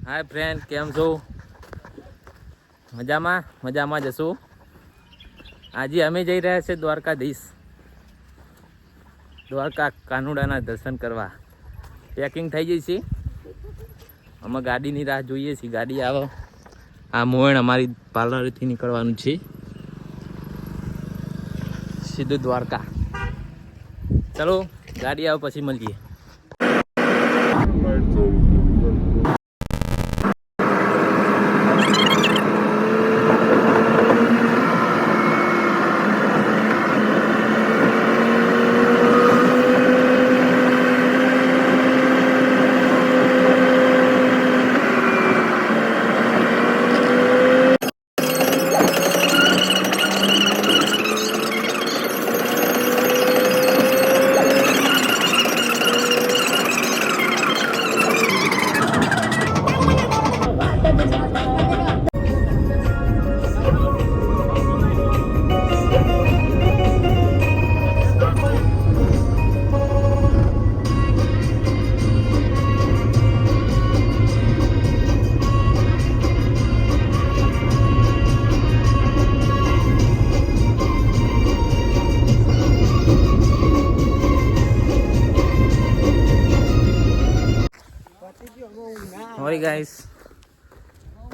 હાય friend, કેમ છો? મજામાં જશો. આજે અમે જઈ રહ્યા છીએ દ્વારકાધીશ, દ્વારકા કાનુડાના દર્શન કરવા. પેકિંગ થઈ ગઈ છે. અમે ગાડીની રાહ જોઈએ છીએ. ગાડી આવે. આ મોયણ અમારી પાર્લરથી નીકળવાનું છે સીધું દ્વારકા. ચલો ગાડી આવે પછી મળીએ. સોરી ગાઈસ,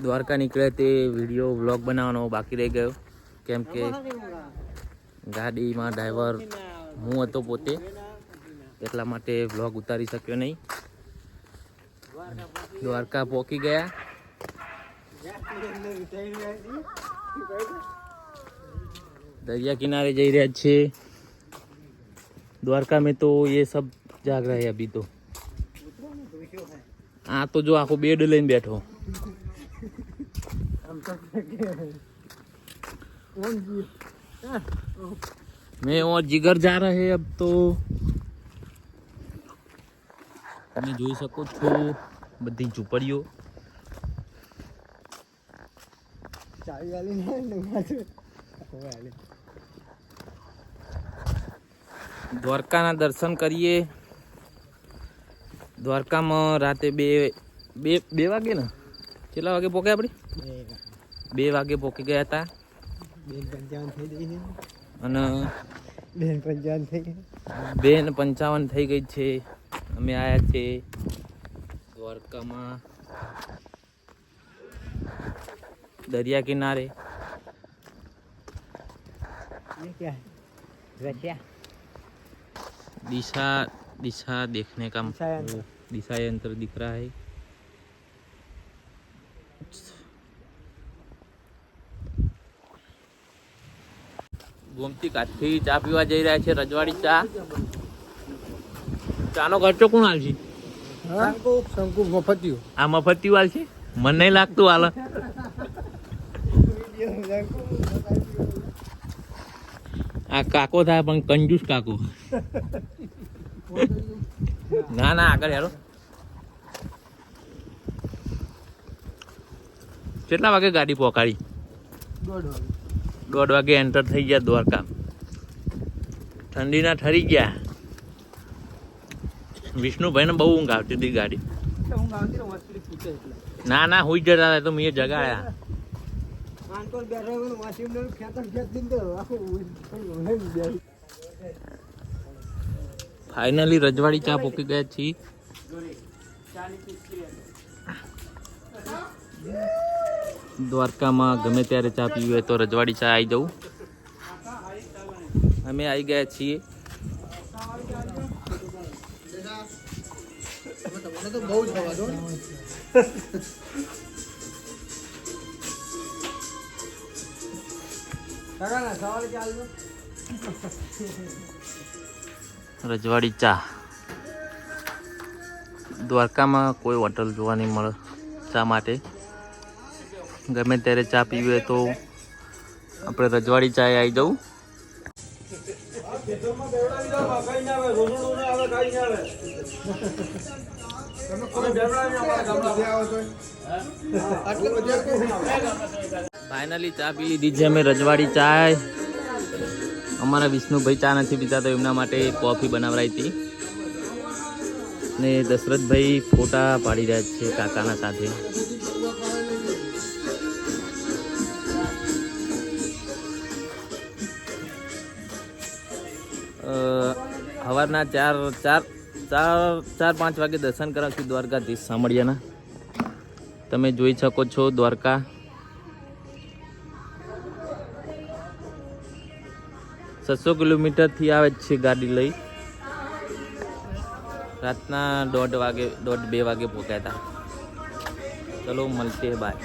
દ્વારકા નીકળે તે વિડીયો વ્લોગ બનાવવાનો બાકી રહી ગયો, કેમ કે ગાડીમાં ડ્રાઈવર હું હતો પોતે, એટલા માટે વ્લોગ ઉતારી શક્યો નહીં. દ્વારકા પહોંચી ગયા. दरिया किनारे जा रहे अच्छे. द्वारका में तो ये सब जाग रहे हैं अभी तो. हाँ तो जो आपको बेड लेने बैठो. मैं और जिगर जा रहे हैं अब तो. તમે જોઈ શકો છો બધી ઝૂંપડીઓ. દ્વારકાના દર્શન કરીએ. દ્વારકામાં રાતે બે વાગે ને કેટલા વાગે પહોંચ્યા આપણે? 2 વાગે પહોંચી ગયા હતા. 2:55 થઈ ગઈ છે. અમે આયા છે દ્વારકામાં दरिया किनारे. ये क्या है? रशिया. दिशा देखने का दिशा यंत्र दिख रहा है. गोमती काठी चा पीवा जई रह्या छे. रजवाड़ी चा. चानो खर्चो कोण हाल छे? शंकु मफतियो. आ मफतियो हाल छे. मन नहीं लागतुं हाल. आ काको था पण कंजूस काको. ना ना आगे हेलो. કેટલા વાગે ગાડી પહોંચાડી? 1:30 વાગે એન્ટર થઈ ગયા દ્વારકા. ઠંડીના ઠરી ગયા. વિષ્ણુભાઈને બહુ ઊંઘ આવતી હતી ગાડી. ના ના હુઈ જતા હતા તો મેં જગાડ્યા. फाइनली रजवाड़ी चा पहुंची गए छी. द्वारका में गमे त्यारे चा पीवे तो रजवाड़ी चा आई जाऊँ. अमे आई गए छीए. रजवाड़ी चा. द्वारका में कोई होटल जोवा नहीं मळे चा माटे. गमे त्यारे चा पीवे तो अपने रजवाड़ी चा आई जाऊँ. फाइनली चा पी लीधी छे अमे रजवाड़ी चाय. अमारा विष्णु भाई चा नहीं पीता तो एमना माटे कॉफी बनावराई थी. ને દશરથભાઈ ફોટા પાડી રહ્યા છે કાકાના સાથે. સવારના 4-5 વાગે દર્શન કરાવશું દ્વારકાધીશ સામળિયાના. તમે જોઈ શકો છો દ્વારકા. છસો કિલોમીટરથી આવે છે ગાડી લઈ. રાતના 1:30 વાગે 1:30-2 વાગે પહોંચ્યા હતા. ચલો મળશે, બાય.